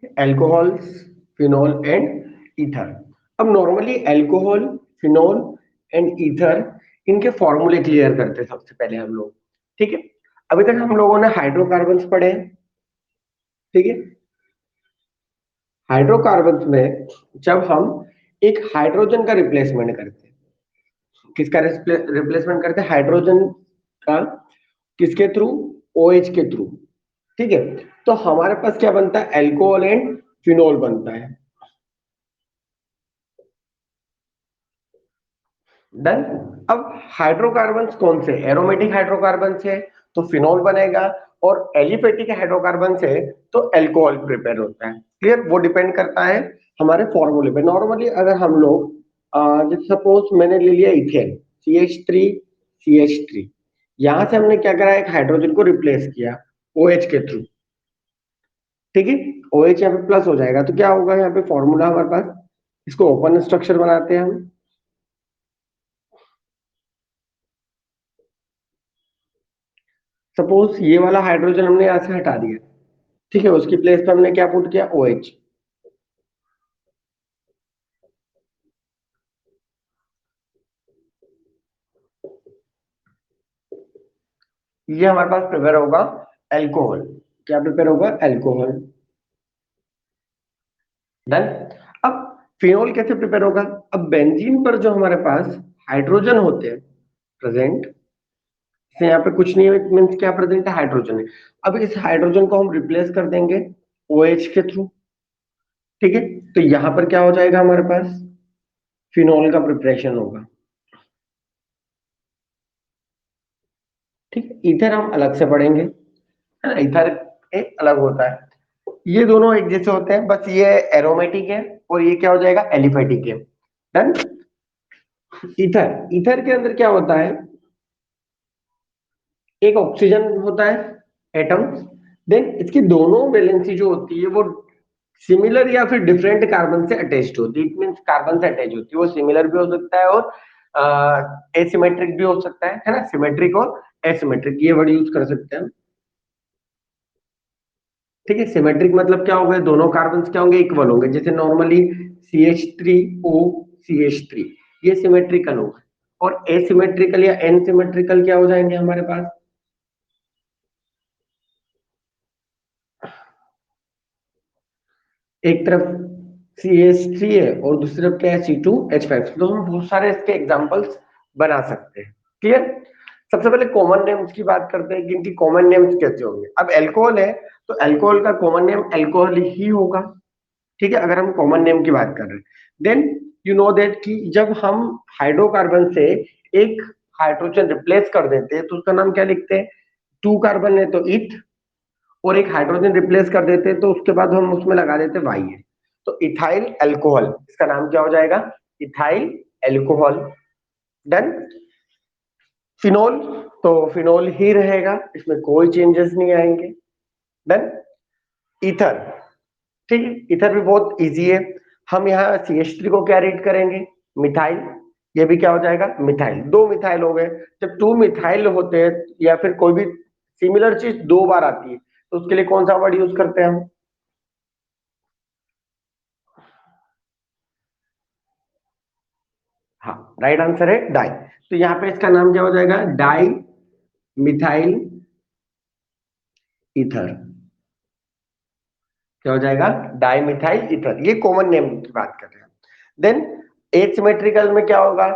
Alcohols, phenol and ether. अब normally alcohol, phenol and ether, इनके फॉर्मूले क्लियर करते हैं सबसे पहले हम लोग। ठीक है, अभी तक हम लोगों ने हाइड्रोकार्बन्स पढ़े हैं। ठीक है, हाइड्रोकार्बन्स में जब हम एक हाइड्रोजन का रिप्लेसमेंट करते हैं, किसका रिप्लेसमेंट करते हैं? हाइड्रोजन का। किसके थ्रू? ओएच के थ्रू। ठीक है, तो हमारे पास क्या बनता है? एल्कोहल एंड फिनोल बनता है। डन। अब हाइड्रोकार्बन्स कौन से? एरोमेटिक हाइड्रोकार्बन है तो फिनोल बनेगा, और एलिफेटिक हाइड्रोकार्बन है तो अल्कोहल प्रिपेयर होता है। क्लियर? वो डिपेंड करता है हमारे फॉर्मूले पे। नॉर्मली अगर हम लोग जैसे सपोज मैंने ले लिया इथेन, CH3 यहां से हमने क्या करा? एक हाइड्रोजन को रिप्लेस किया OH के थ्रू। ठीक है, OH यहाँ पे प्लस हो जाएगा तो क्या होगा? यहाँ पे फॉर्मूला हमारे पास, इसको ओपन स्ट्रक्चर बनाते हैं हम। सपोज ये वाला हाइड्रोजन हमने यहां से हटा दिया। ठीक है, उसकी प्लेस पे हमने क्या पुट किया? OH। ये हमारे पास प्रिपेयर होगा अल्कोहल। क्या प्रिपेयर होगा? अल्कोहल। डन। अब फिनोल कैसे प्रिपेयर होगा? अब बेंजीन पर जो हमारे पास हाइड्रोजन होते हैं प्रेजेंट, से यहाँ पे कुछ नहीं है, मीन्स क्या प्रेजेंट है? हाइड्रोजन है। अब इस हाइड्रोजन को हम रिप्लेस कर देंगे OH के थ्रू। ठीक है, तो यहाँ पर क्या हो जाएगा? हमारे पास फिनोल का प्रिपरेशन होगा। ठीक है, इधर हम अलग से पढ़ेंगे, है ना? इधर एक अलग होता है। ये दोनों एक जैसे होते हैं, बस ये एरोमेटिक है और ये क्या हो जाएगा? एलिफेटिक है। डन। ईथर, ईथर के अंदर क्या होता है? एक ऑक्सीजन होता है, एटम। देन इसकी दोनों वैलेंसी जो होती है वो सिमिलर या फिर डिफरेंट कार्बन से अटैच्ड होती है। इट मींस कार्बन से अटैच होती है। वो सिमिलर भी हो सकता है और एसिमेट्रिक भी हो सकता है ना? सिमेट्रिक और एसिमेट्रिक, ये वर्ड यूज कर सकते हैं। ठीक है, सिमेट्रिक मतलब क्या होगा? दोनों कार्बन क्या होंगे? इक्वल होंगे। जैसे नॉर्मली CH3O CH3, ये सिमेट्रिकल होगा। और एसिमेट्रिकल या एनसिमेट्रिकल क्या हो जाएंगे हमारे पास? एक तरफ CH3 है और दूसरी तरफ क्या है? C2H5। तो हम बहुत सारे इसके एग्जांपल्स बना सकते हैं। क्लियर? सबसे पहले कॉमन नेम्स की बात करते हैं कि इनकी कॉमन नेम्स कैसे होंगे। अब अल्कोहल है तो अल्कोहल का कॉमन नेम अल्कोहल ही होगा। ठीक है, अगर हम कॉमन नेम की बात कर रहे हैं। देन यू नो दैट कि जब हम हाइड्रोकार्बन से एक हाइड्रोजन रिप्लेस कर देते हैं तो उसका नाम क्या लिखते हैं? 2 कार्बन है तो इथ, और एक हाइड्रोजन रिप्लेस कर देते हैं तो उसके बाद हम उसमें लगा देते वाई है, तो इथाइल अल्कोहल। इसका नाम क्या हो जाएगा? Ethyl alcohol. डन। फिनोल, तो फिनोल ही रहेगा, इसमें कोई चेंजेस नहीं आएंगे। डन। ईथर, ठीक है, इथर भी बहुत इजी है। हम यहाँ CH3 को क्या रीड करेंगे? मिथाइल। ये भी क्या हो जाएगा? मिथाइल। दो मिथाइल हो गए। जब 2 मिथाइल होते हैं या फिर कोई भी सिमिलर चीज 2 बार आती है तो उसके लिए कौन सा वर्ड यूज करते हैं हम? हाँ, राइट आंसर है डाई। तो यहाँ पे इसका नाम क्या हो जाएगा? Di methyl ether. क्या हो जाएगा? Di methyl ether. ये कॉमन नेम की बात कर रहे हैं। देन एसिमेट्रिकल में क्या होगा?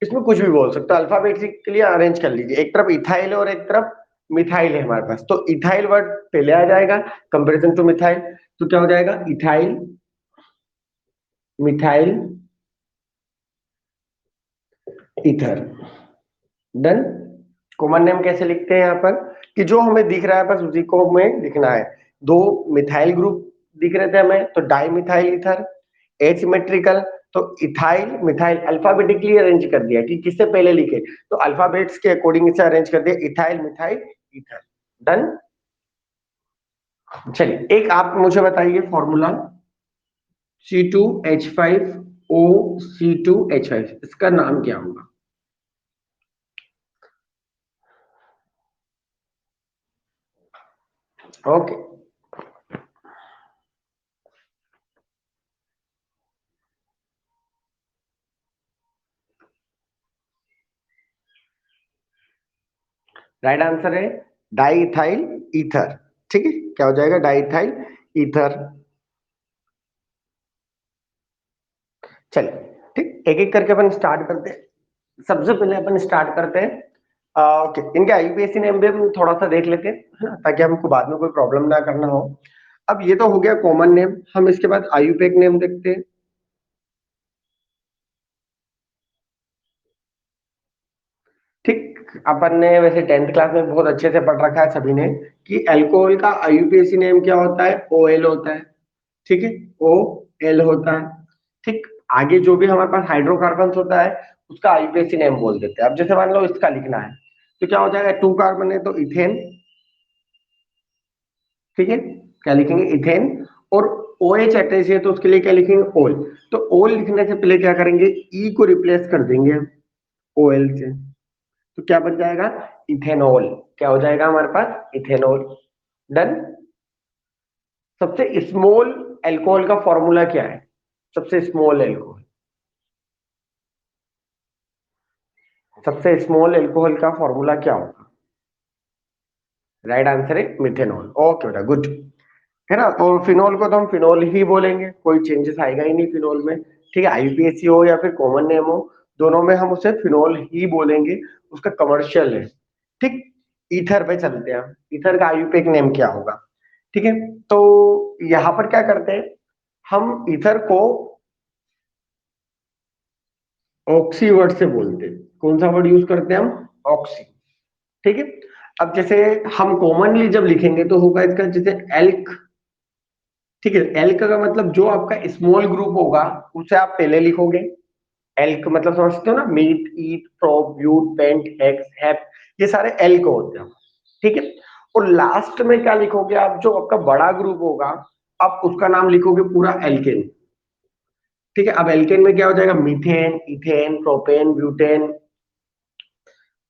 इसमें कुछ भी बोल सकते हो, अल्फाबेटिकली अरेंज कर लीजिए। एक तरफ इथाइल है और एक तरफ मिथाइल है हमारे पास, तो इथाइल वर्ड पहले आ जाएगा कंपेरिजन टू मिथाइल। तो क्या हो जाएगा? Ethyl methyl ether. Done. Common name कैसे लिखते हैं यहाँ पर? कि जो हमें दिख रहा है बस उसी को हमें लिखना है। दो मिथाइल ग्रुप दिख रहे थे हमें तो डाई मिथाइल ईथर। एसिमेट्रिकल तो इथाइल मिथाइल, अल्फाबेटिकली अरेंज कर दिया कि किससे पहले लिखे, तो अल्फाबेट्स के अकॉर्डिंग इसे अरेंज कर दिया, इथाइल मिथाइल ईथर। डन। चलिए एक आप मुझे बताइए फॉर्मूला। C2H5O, C2H5, इसका नाम क्या होगा? ओके, राइट आंसर है डाइथाइल ईथर। ठीक है, क्या हो जाएगा? Diethyl ether. चलिए ठीक, एक एक करके अपन स्टार्ट करते हैं। सबसे पहले अपन स्टार्ट करते हैं ओके, इनके आईयूपीएसी नेम भी हम थोड़ा सा देख लेते हैं, है ना, ताकि हमको बाद में कोई प्रॉब्लम ना करना हो। अब ये तो हो गया कॉमन नेम, हम इसके बाद आईयूपीएक नेम देखते हैं। ठीक, अपन ने वैसे 10th क्लास में बहुत अच्छे से पढ़ रखा है सभी ने कि अल्कोहल का आईयूपीएसी नेम क्या होता है? ओएल होता है। ठीक है, ओ एल होता है। ठीक, आगे जो भी हमारे पास हाइड्रोकार्बन होता है उसका आईयूपीएसी नेम बोल देते हैं। अब जैसे मान लो इसका लिखना है तो क्या हो जाएगा? 2 कार्बन है तो इथेन। ठीक है, क्या लिखेंगे? इथेन। और ओ एच अटैच है तो उसके लिए क्या लिखेंगे? ओल। तो ओल लिखने से पहले क्या करेंगे? ई को रिप्लेस कर देंगे ओ एल से, तो क्या बन जाएगा? इथेनॉल। क्या हो जाएगा हमारे पास? इथेनॉल। डन। सबसे स्मॉल अल्कोहल का फॉर्मूला क्या है? सबसे स्मॉल अल्कोहल, सबसे स्मॉल अल्कोहल का फॉर्मूला क्या होगा? राइट आंसर है मिथेनॉल। ओके बेटा, गुड। है ना, तो फिनॉल को तो हम फिनॉल ही बोलेंगे, कोई चेंजेस आएगा ही नहीं फिनॉल में। ठीक है, आईयूपीएसी हो या फिर कॉमन नेम हो, दोनों में हम उसे फिनॉल ही बोलेंगे, उसका कमर्शियल है। ठीक, ईथर पे चलते हैं। ईथर का आईयूपीएक नेम क्या होगा? ठीक है, तो यहाँ पर क्या करते हैं, हम ईथर को ऑक्सी वर्ड से बोलते हैं। कौन सा वर्ड यूज करते हैं हम? ऑक्सी। ठीक है, अब जैसे हम कॉमनली जब लिखेंगे तो होगा इसका जैसे एल्क। ठीक है, एल्क का मतलब जो आपका स्मॉल ग्रुप होगा उसे आप पहले लिखोगे। एल्क मतलब समझते हो ना, meth, eth, prop, but, pent, hex, hep, ये सारे एल्क होते हैं। ठीक है, और लास्ट में क्या लिखोगे आप? जो आपका बड़ा ग्रुप होगा आप उसका नाम लिखोगे पूरा एल्केन। ठीक है, अब एल्केन में क्या हो जाएगा? Methane, ethane, propane, butane.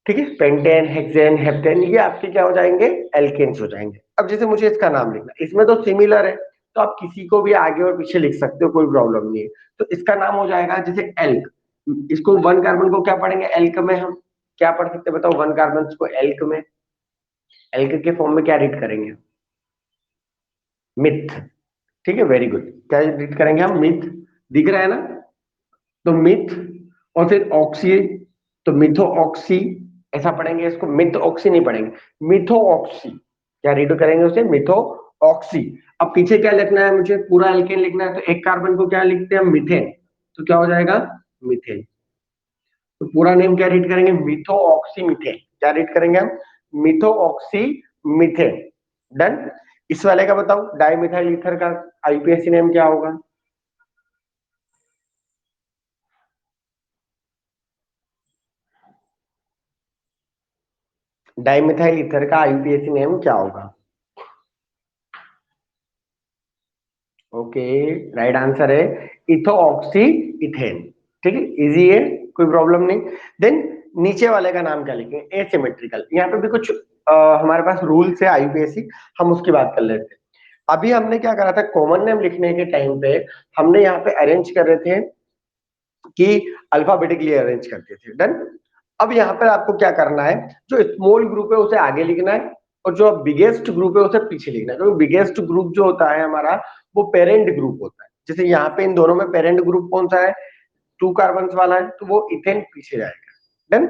ठीक है, पेंटेन, हेक्सेन, हेप्टेन, ये आपके क्या हो जाएंगे? एल्केन्स हो जाएंगे। अब जैसे मुझे इसका नाम लिखना, इसमें तो सिमिलर है तो आप किसी को भी आगे और पीछे लिख सकते हो, कोई प्रॉब्लम नहीं है। तो इसका नाम हो जाएगा जैसे एल्क। इसको 1 कार्बन को क्या पढ़ेंगे? एल्क में हम क्या पढ़ सकते हैं बताओ? 1 कार्बन को एल्क में, एल्क के फॉर्म में क्या रीड करेंगे? मिथ। ठीक है, वेरी गुड। क्या रीड करेंगे हम? मिथ। दिख रहा है ना? तो मिथ, और फिर ऑक्सी, तो मिथो ऑक्सी, ऐसा पढ़ेंगे इसको। मिथ ऑक्सी नहीं पढ़ेंगे, मिथो ऑक्सी। क्या रीड करेंगे उसे? मिथो ऑक्सी। अब पीछे क्या लिखना है मुझे? पूरा एल्केन लिखना है, तो 1 कार्बन को क्या लिखते हैं? मिथेन। तो क्या हो जाएगा? मिथेन। तो पूरा नेम क्या रीड करेंगे? मिथो ऑक्सी मिथेन। क्या रीड करेंगे हम? मिथो ऑक्सी मिथेन। डन। इस वाले का बताओ, डाइमिथाइल ईथर का आईपीएसी नेम क्या होगा? डाइमिथाइल ईथर का आईपीएसी नेम क्या होगा? ओके, राइट आंसर है इथोऑक्सी इथेन। ठीक है, इजी है, कोई प्रॉब्लम नहीं। देन नीचे वाले का नाम क्या लिखेंगे? एसिमेट्रिकल। यहाँ पे भी कुछ हमारे पास रूल्स है आईयूपीएसी, हम उसकी बात कर लेते हैं। अभी हमने क्या करा था? कॉमन नेम लिखने के टाइम पे हमने यहाँ पे अरेंज कर रहे थे कि अल्फाबेटिकली अरेंज करते थे। डन। अब यहाँ पर आपको क्या करना है? जो स्मॉल ग्रुप है उसे आगे लिखना है, और जो बिगेस्ट ग्रुप है उसे पीछे लिखना है, क्योंकि बिगेस्ट ग्रुप जो होता है हमारा वो पेरेंट ग्रुप होता है। जैसे यहाँ पे इन दोनों में पेरेंट ग्रुप कौन सा है? 2 कार्बन वाला है, तो वो इथेन पीछे जाएगा। डन।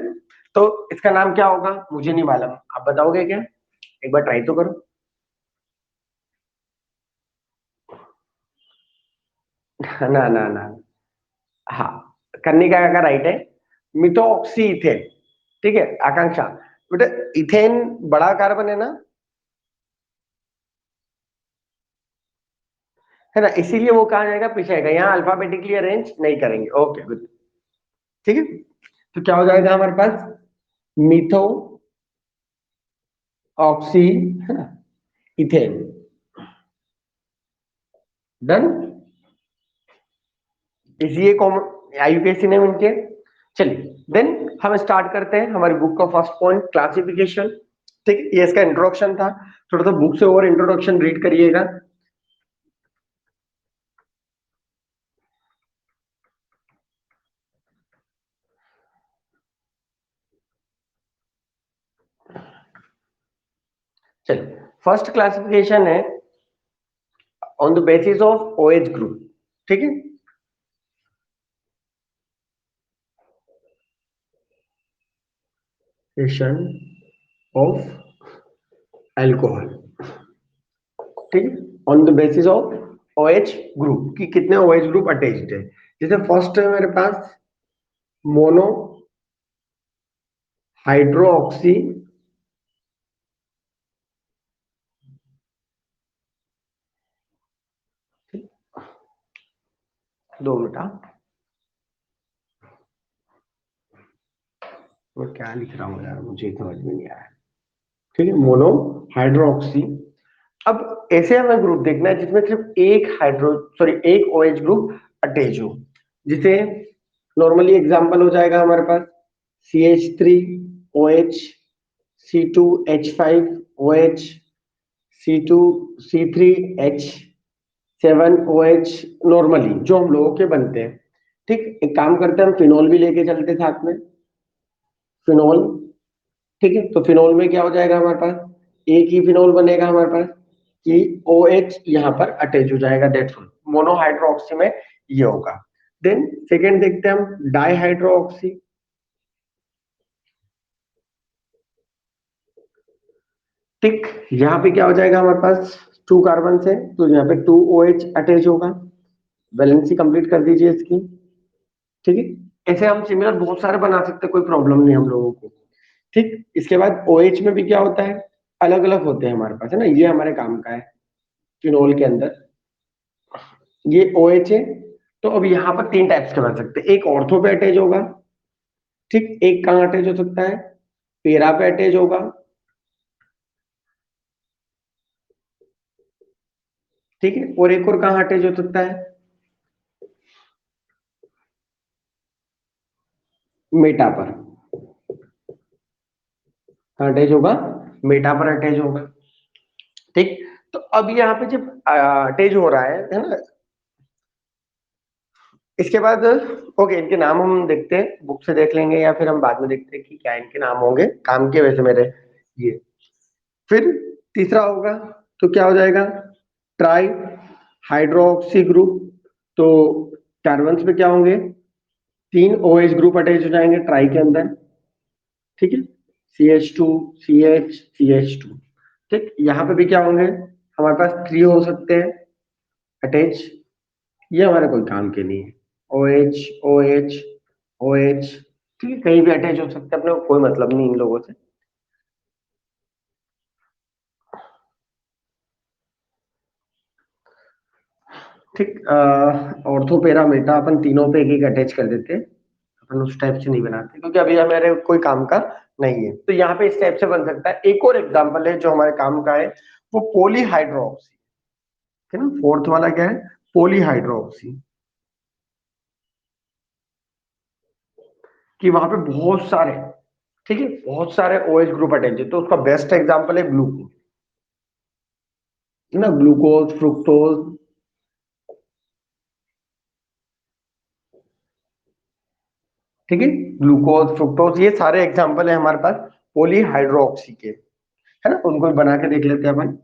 तो इसका नाम क्या होगा? मुझे नहीं मालूम, आप बताओगे क्या? एक बार ट्राई तो करो। ना ना ना, हाँ, कन्निका का राइट है, मिथोक्सी इथेन। ठीक है आकांक्षा, बेटा इथेन बड़ा कार्बन है ना, है ना, इसीलिए वो कहा जाएगा पीछे आएगा, यहाँ अल्फाबेटिकली अरेंज नहीं करेंगे। Okay good. ठीक है, तो क्या हो जाएगा हमारे पास? मिथो ऑक्सी, है ना, इथेन। डन। इसी कॉमन आईयूपीएसी नेम इनके। चलिए देन हम स्टार्ट करते हैं हमारी बुक का फर्स्ट पॉइंट, क्लासिफिकेशन। ठीक है, ये इसका इंट्रोडक्शन था, थोड़ा सा बुक से और इंट्रोडक्शन रीड करिएगा। फर्स्ट क्लासिफिकेशन है on the basis of OH group, ठीक है। ऑफ एल्कोहल, ठीक है, on the basis of OH group कि कितने ओएच ग्रुप अटैच्ड है। जैसे फर्स्ट है मेरे पास मोनो हाइड्रोक्सी, 2 मिनट, मैं क्या लिख रहा हूँ यार, मुझे समझ में नहीं आया। ठीक है, मोनो हाइड्रोक्सी। अब ऐसे हमें ग्रुप देखना है जिसमें सिर्फ एक हाइड्रो सॉरी एक ओएच ग्रुप अटैच हो। जिसे नॉर्मली एग्जांपल हो जाएगा हमारे पास CH3OH, C2H5OH, C2C3H7OH, नॉर्मली जो हम लोगों के बनते हैं। ठीक, एक काम करते हैं, हम फिनॉल भी लेके चलते साथ में, फिनॉल। ठीक है, तो फिनॉल में क्या हो जाएगा हमारे पास, एक ही फिनॉल बनेगा हमारे पास कि OH यहाँ पर अटैच हो जाएगा, दैट्स ऑल। मोनोहाइड्रोक्सी में ये होगा। देन सेकेंड देखते हैं हम डाईहाइड्रोक्सी। ठीक, यहाँ पे क्या हो जाएगा हमारे पास, 2 कार्बन है तो यहाँ पे 2OH अटैच होगा। वैलेंसी कंप्लीट कर दीजिए इसकी। ठीक है, ऐसे हम सिमिलर बहुत सारे बना सकते हैं, कोई प्रॉब्लम नहीं हम लोगों को। ठीक, इसके बाद OH में भी क्या होता है, अलग अलग होते हैं हमारे पास, है ना, ये हमारे काम का है फिनोल के अंदर। ये OH है, तो अब यहाँ पर 3 टाइप्स के बन सकते हैं। एक ऑर्थो पे अटैच होगा, ठीक, एक कहाँ अटैच हो सकता है, पेरा पे अटैच होगा, ठीक है, और एक और कहाँ अटैच हो सकता है, मेटा पर। कहाँ अटैच होगा, मेटा पर अटैच होगा। ठीक, तो अब यहाँ पे जब अटैच हो रहा है ना, इसके बाद ओके, इनके नाम हम देखते हैं, बुक से देख लेंगे या फिर हम बाद में देखते हैं कि क्या इनके नाम होंगे काम के, वैसे मेरे ये। फिर तीसरा होगा तो क्या हो जाएगा, ट्राई हाइड्रोक्सी ग्रुप। तो कार्बन्स में क्या होंगे, 3 OH ग्रुप अटैच हो जाएंगे ट्राई के अंदर। ठीक है, CH2 CH CH2। ठीक, यहाँ पे भी क्या होंगे, हमारे पास 3 हो सकते हैं अटैच, ये हमारे कोई काम के नहीं है। OH OH OH, ठीक है, कहीं भी अटैच हो सकते हैं, अपने को कोई मतलब नहीं इन लोगों से। ठीक, ऑर्थो पेरा मेटा अपन तीनों पे एक एक अटैच कर देते हैं। अपन उस टाइप से नहीं बनाते क्योंकि अभी हमारे कोई काम का नहीं है। तो यहाँ पे इस टाइप से बन सकता है। एक और एग्जांपल है जो हमारे काम का है, वो पॉलीहाइड्रोक्सी है ना। फोर्थ वाला क्या है, पॉलीहाइड्रोक्सी, कि वहां पे बहुत सारे, ठीक है, बहुत सारे OH ग्रुप अटैच है। तो उसका बेस्ट एग्जांपल है ग्लूकोज, है ना, ग्लूकोज फ्रुक्टोज। ठीक है, ग्लूकोज फ्रुक्टोज ये सारे एग्जांपल है हमारे पास पॉलीहाइड्रोक्सी के, है ना। उनको भी बना के देख लेते हैं अपन।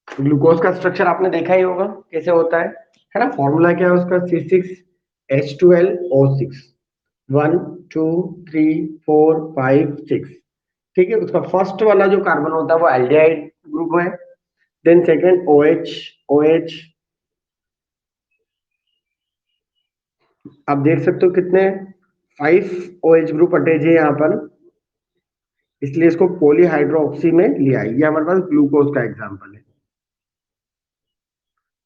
ग्लूकोज का स्ट्रक्चर आपने देखा ही होगा कैसे होता है ना। फॉर्मूला क्या है उसका, C6H12O6, 1 2 3 4 5 6। ठीक है, उसका फर्स्ट वाला जो कार्बन होता है वो एल्डिहाइड ग्रुप है। देन सेकेंड OH OH, आप देख सकते हो कितने 5 OH ग्रुप अटैच है यहाँ पर, इसलिए इसको पॉलीहाइड्रोक्सी में लिया है। ये हमारे पास ग्लूकोज का एग्जाम्पल है।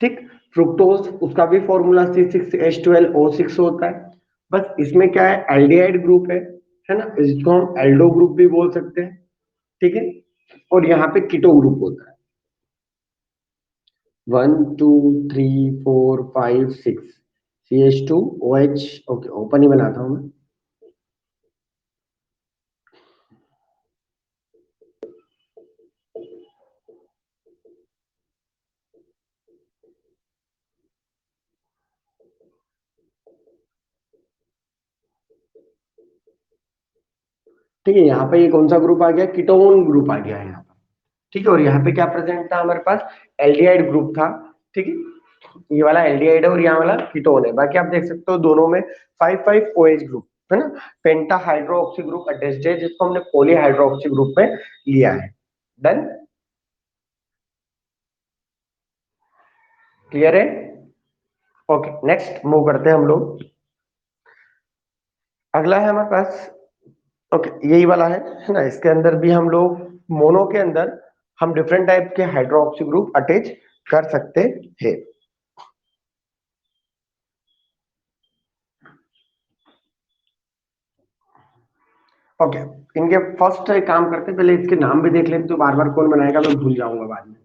ठीक, फ्रुक्टोज उसका भी फॉर्मूला C6H12O6 होता है। बस इसमें क्या है, एल्डिहाइड ग्रुप है ना, इसको हम एल्डो ग्रुप भी बोल सकते हैं। ठीक है, और यहाँ पे कीटो ग्रुप होता है, 1 2 3 4 5 6, CH2OH। ओके, ओपन ही बनाता हूँ मैं। ठीक है, यहाँ पे ये कौन सा ग्रुप आ गया, कीटोन ग्रुप आ गया है यहाँ पर। ठीक है, और यहाँ पे क्या प्रेजेंट था हमारे पास, एल्डिहाइड ग्रुप था। ठीक है, ये वाला एल्डिहाइड है और यहाँ वाला कीटोन है। बाकी आप देख सकते हो दोनों में 5 5 OH ग्रुप है ना, पेंटा हाइड्रोक्सी ग्रुप अटैच्ड है, जिसको हमने पॉली हाइड्रोक्सी ग्रुप में लिया है। डन, क्लियर है। ओके, नेक्स्ट मूव करते हैं हम लोग। अगला है हमारे पास, ओके यही वाला है ना, इसके अंदर भी हम लोग मोनो के अंदर हम डिफरेंट टाइप के हाइड्रोक्सी ग्रुप अटैच कर सकते हैं। ओके, इनके फर्स्ट एक काम करते हैं, पहले इसके नाम भी देख लेते, तो बार बार कौन बनाएगा, मैं भूल जाऊंगा बाद में।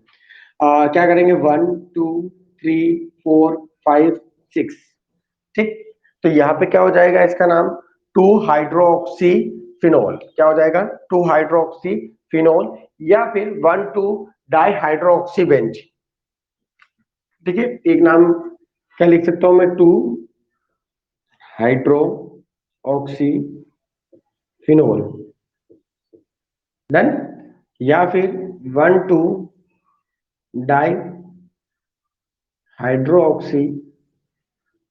क्या करेंगे, 1 2 3 4 5 6। ठीक, तो यहाँ पे क्या हो जाएगा इसका नाम, 2 हाइड्रोक्सी फिनोल। क्या हो जाएगा, 2 हाइड्रोक्सी फिनोल, या फिर 1 2 डाई हाइड्रोक्सी बेंज। ठीक है, एक नाम क्या लिख सकता हूं मैं, 2 हाइड्रोक्सी फिनोल। डन, या फिर 1 2 डाई हाइड्रोक्सी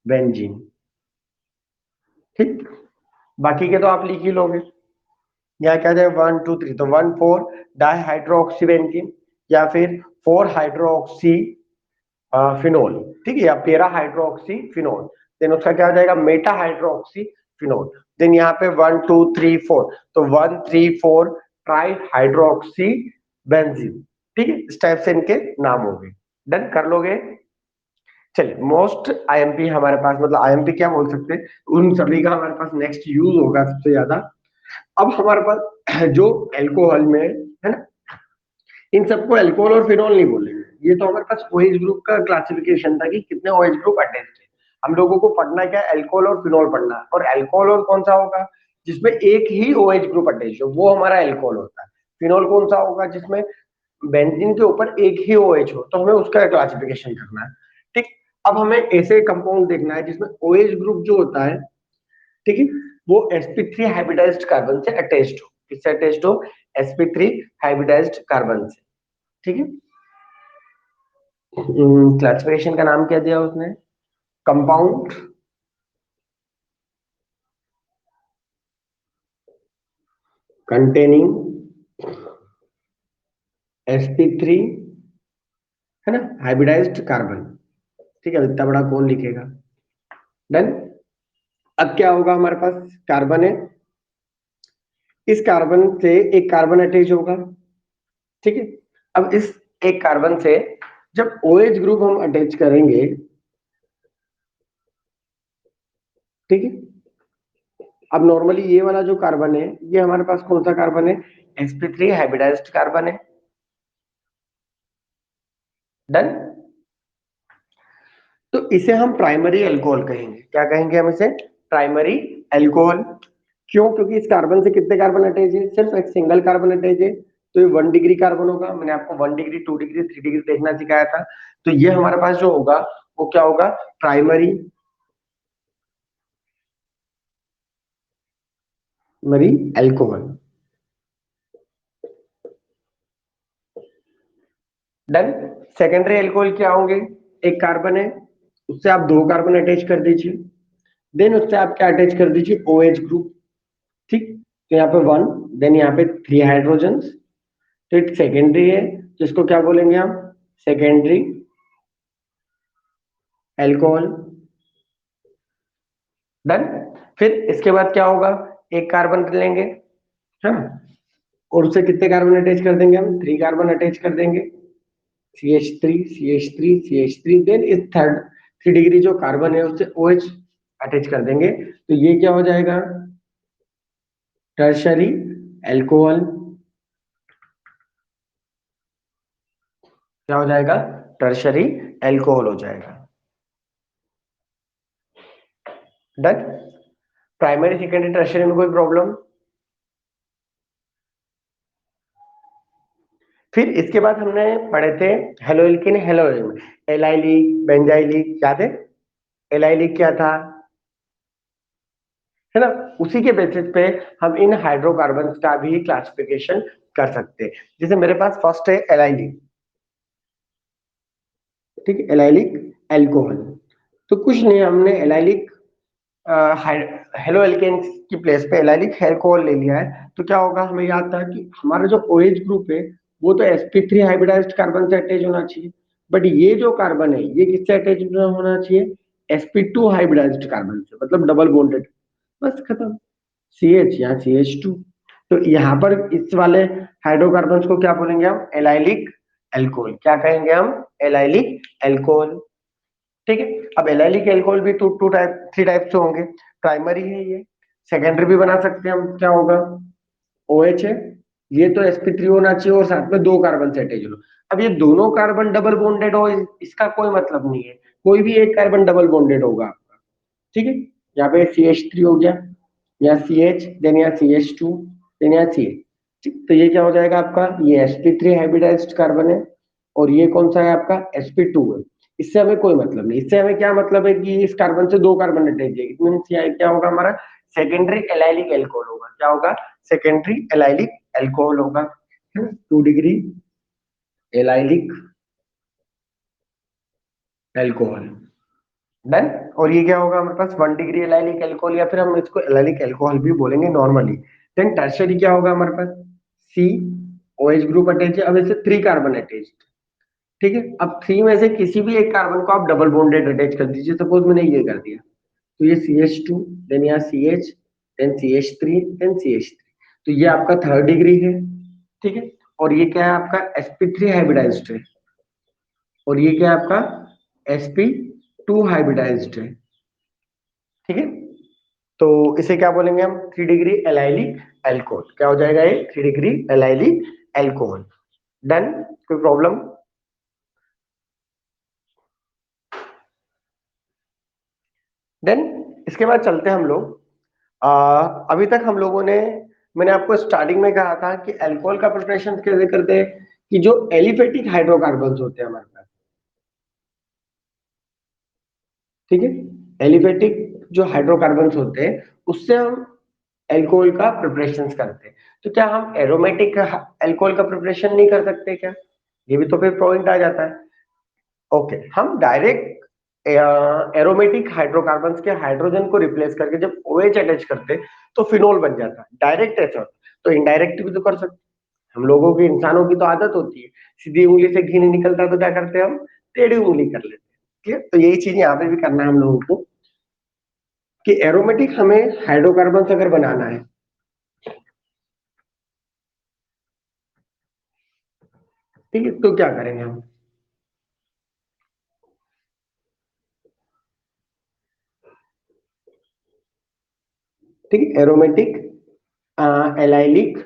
बेंजीन। ठीक, बाकी के तो आप लिख ही लोगे। यहाँ क्या जाए, 1 2 3, तो 1 4 डाई हाइड्रोक्सी बेंजीन, या फिर 4 हाइड्रोक्सी फिनोल। ठीक है, या पेरा हाइड्रोक्सी फिनोल। देन उसका क्या हो जाएगा, मेटा हाइड्रोक्सी फिनोल। देन यहाँ पे 1 2 3 4, तो 1 3 4 ट्राई हाइड्रोक्सी बेंजीन। ठीक है, इस टाइप से इनके नाम हो गए। डन कर लोगे। चलिए, मोस्ट आईएमपी हमारे पास, मतलब आईएमपी क्या बोल सकते हैं, उन सभी का हमारे पास नेक्स्ट यूज होगा सबसे ज्यादा। अब हमारे पास जो एल्कोहल में है ना, इन सबको अल्कोहल और फिनोल नहीं बोलेंगे, ये तो हमारे पास ओएच ग्रुप का क्लासिफिकेशन था कि कितने ओएच ग्रुप अटैच्ड है। हम लोगों को पढ़ना क्या है, अल्कोहल और फिनोल पढ़ना है। और अल्कोहल और कौन सा होगा, जिसमें एक ही ओएच ग्रुप अटैच हो, वो हमारा अल्कोहल होता है। फिनोल कौन सा होगा, जिसमें बेंजीन के ऊपर एक ही ओएच हो, तो हमें उसका क्लासिफिकेशन करना है। ठीक, अब हमें ऐसे कंपाउंड देखना है जिसमें ओएच ग्रुप जो होता है, ठीक है, वो sp3 हाइब्रिडाइज्ड कार्बन से अटैच्ड हो। किससे अटैच्ड हो, sp3 हाइब्रिडाइज्ड कार्बन से। ठीक है, क्लासिफिकेशन का नाम क्या दिया उसने, कंपाउंड कंटेनिंग sp3 है ना, हाइब्रिडाइज्ड कार्बन। ठीक है, इतना बड़ा कौन लिखेगा। डन, अब क्या होगा, हमारे पास कार्बन है, इस कार्बन से एक कार्बन अटैच होगा। ठीक है, अब इस एक कार्बन से जब OH ग्रुप हम अटैच करेंगे, ठीक है, अब नॉर्मली ये वाला जो कार्बन है, ये हमारे पास कौन सा कार्बन है, sp3 हाइब्रिडाइज्ड कार्बन है। डन, तो इसे हम प्राइमरी अल्कोहल कहेंगे। क्या कहेंगे हम इसे, प्राइमरी अल्कोहल। क्यों, क्योंकि इस कार्बन से कितने कार्बन अटैच है, सिर्फ एक सिंगल कार्बन अटैच है। तो ये 1 डिग्री कार्बन होगा। मैंने आपको 1 डिग्री 2 डिग्री 3 डिग्री देखना सिखाया था। तो ये हमारे पास जो होगा, वो क्या होगा, प्राइमरी मरी अल्कोहल। डन, सेकेंडरी अल्कोहल क्या होंगे, एक कार्बन है, उससे आप 2 कार्बन अटैच कर दीजिए। देन उससे आप क्या अटैच कर दीजिए, OH ग्रुप। ठीक, तो यहाँ पे 1, देन यहाँ पे 3 हाइड्रोजन। तो एक सेकेंडरी है, जिसको क्या बोलेंगे हम, सेकेंडरी अल्कोहल। डन, फिर इसके बाद क्या होगा, एक कार्बन लेंगे, है ना, और उससे कितने कार्बन अटैच कर देंगे हम, 3 कार्बन अटैच कर देंगे, CH3 देन इस थर्ड 3 डिग्री जो कार्बन है उससे OH अटैच कर देंगे। तो ये क्या हो जाएगा, टर्शरी अल्कोहल। क्या हो जाएगा, टर्शरी अल्कोहल हो जाएगा। डन, प्राइमरी सेकेंडरी टर्शरी में कोई प्रॉब्लम। फिर इसके बाद हमने पढ़े थे हेलोइल्किन हेलोइन, एलाइलिक बेंजाइलिक, याद है, एलाइलिक क्या था, है ना। उसी के बेसिस पे हम इन हाइड्रोकार्बन का भी क्लासिफिकेशन कर सकते हैं। जैसे मेरे पास फर्स्ट है एलाइलिक, ठीक है, एलाइलिक एल्कोहल। तो कुछ नहीं, हमने एलाइलिक हेलो एल्केन्स की प्लेस पे एलाइलिक अल्कोहल ले लिया है, तो क्या होगा, हमें याद था कि हमारा जो OH ग्रुप है वो तो sp3 हाइब्रिडाइज्ड कार्बन से अटैच होना चाहिए, बट ये जो कार्बन है ये किससे अटैच होना चाहिए, sp2 हाइब्रिडाइज्ड कार्बन से, मतलब डबल बॉन्डेड। बस खत्म, CH यहाँ CH2। तो यहाँ पर इस वाले हाइड्रोकार्बन को क्या बोलेंगे हम, एलाइलिक एल्कोहल। क्या कहेंगे हम, एलाइलिक एल्कोहल। ठीक है। अब एलाइलिक एल्कोहल भी two two type three type से होंगे। प्राइमरी है ये, सेकेंडरी भी बना सकते हैं हम, क्या होगा, OH है, ये तो sp3 होना चाहिए और साथ में दो कार्बन से अटैच हो। अब ये दोनों कार्बन डबल बॉन्डेड हो, इसका कोई मतलब नहीं है, कोई भी एक कार्बन डबल बॉन्डेड होगा आपका। ठीक है, यहाँ पे CH3 हो गया, यहाँ CH, देन यहाँ CH2, देन यहाँ CH। ठीक, तो ये क्या हो जाएगा आपका, ये sp3 हाइब्रिडाइज्ड कार्बन है और ये कौन सा है आपका, sp2 है। इससे हमें कोई मतलब नहीं, इससे हमें क्या मतलब है कि इस कार्बन से दो कार्बन अटैच है, इट मींस क्या होगा हमारा, सेकेंडरी एलाइलिक एल्कोहल होगा। क्या होगा, सेकेंडरी एलाइलिक एल्कोहल होगा, 2 डिग्री एलाइलिक एल्कोहल। डन। और ये क्या होगा हमारे पास, 1 डिग्री एलाइलिक एल्कोहल, या फिर हम इसको एलाइलिक एल्कोहल भी बोलेंगे नॉर्मली। देन टर्शियरी क्या होगा हमारे पास, सी, OH ग्रुप अटैच है, अब इसे 3 कार्बन अटैच। ठीक है, अब 3 में से किसी भी एक कार्बन को आप डबल बॉन्डेड अटैच कर दीजिए, सपोज मैंने ये कर दिया, तो ये CH2, देन यहाँ CH, then CH3, then CH3, तो ये आपका 3rd डिग्री है। ठीक है, और ये क्या है आपका, sp3 हाइब्रिडाइज्ड है, और ये क्या है आपका, sp2 हाइब्रिडाइज्ड है। ठीक है, तो इसे क्या बोलेंगे हम, 3 डिग्री एलाइलिक एल्कोहल। क्या हो जाएगा ये, 3 डिग्री एलाइलिक एल्कोहल। डन, कोई प्रॉब्लम। देन इसके बाद चलते हैं हम लोग, अभी तक हम लोगों ने, मैंने आपको स्टार्टिंग में कहा था कि अल्कोहल का प्रिपरेशन कैसे करते हैं, कि जो एलिफेटिक हाइड्रोकार्बन्स होते हैं हमारे पास, ठीक है, एलिफेटिक जो हाइड्रोकार्बन्स होते हैं उससे हम अल्कोहल का प्रिपरेशन करते हैं। तो क्या हम एरोमेटिक अल्कोहल का प्रिपरेशन नहीं कर सकते क्या, ये भी तो फिर पॉइंट आ जाता है। ओके, हम डायरेक्ट एरोमेटिक हाइड्रोकार्बन्स के हाइड्रोजन को रिप्लेस करके जब OH अटैच करते तो फिनोल बन जाता है, डायरेक्ट ऐसा होता है। तो इनडायरेक्ट भी तो कर सकते हैं। हम लोगों की, इंसानों की तो आदत होती है, सीधी उंगली से घी नहीं निकलता तो क्या करते हैं हम, टेढ़ी उंगली कर लेते हैं। ठीक है, तो यही चीज यहाँ पे भी करना है हम लोगों को, कि एरोमेटिक हमें हाइड्रोकार्बन अगर बनाना है, ठीक है, तो क्या करेंगे हम, ठीक है, एरोमेटिक एलाइलिक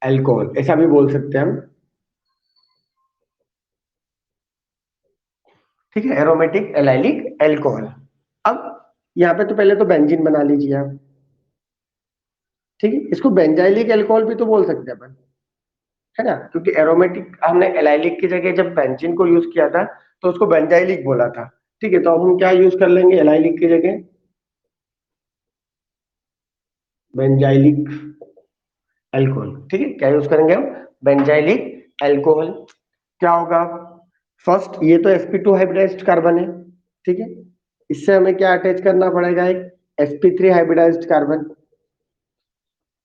अल्कोहल ऐसा भी बोल सकते हैं हम। ठीक है, एरोमेटिक एलाइलिक अल्कोहल। अब यहाँ पे तो पहले तो बेंजीन बना लीजिए आप। ठीक है, इसको बेंजाइलिक अल्कोहल भी तो बोल सकते हैं अपन, है ना, क्योंकि एरोमेटिक हमने एलाइलिक की जगह जब बेंजीन को यूज किया था तो उसको बेंजाइलिक बोला था। ठीक है, तो अब हम क्या यूज कर लेंगे एलाइलिक की जगह, बेंजाइलिक अल्कोहल। ठीक है, क्या यूज करेंगे हम, बेंजाइलिक अल्कोहल। क्या होगा, फर्स्ट ये तो sp2 हाइब्रिडाइज्ड कार्बन है, ठीक है, इससे हमें क्या अटैच करना पड़ेगा, एक sp3 हाइब्रिडाइज्ड कार्बन।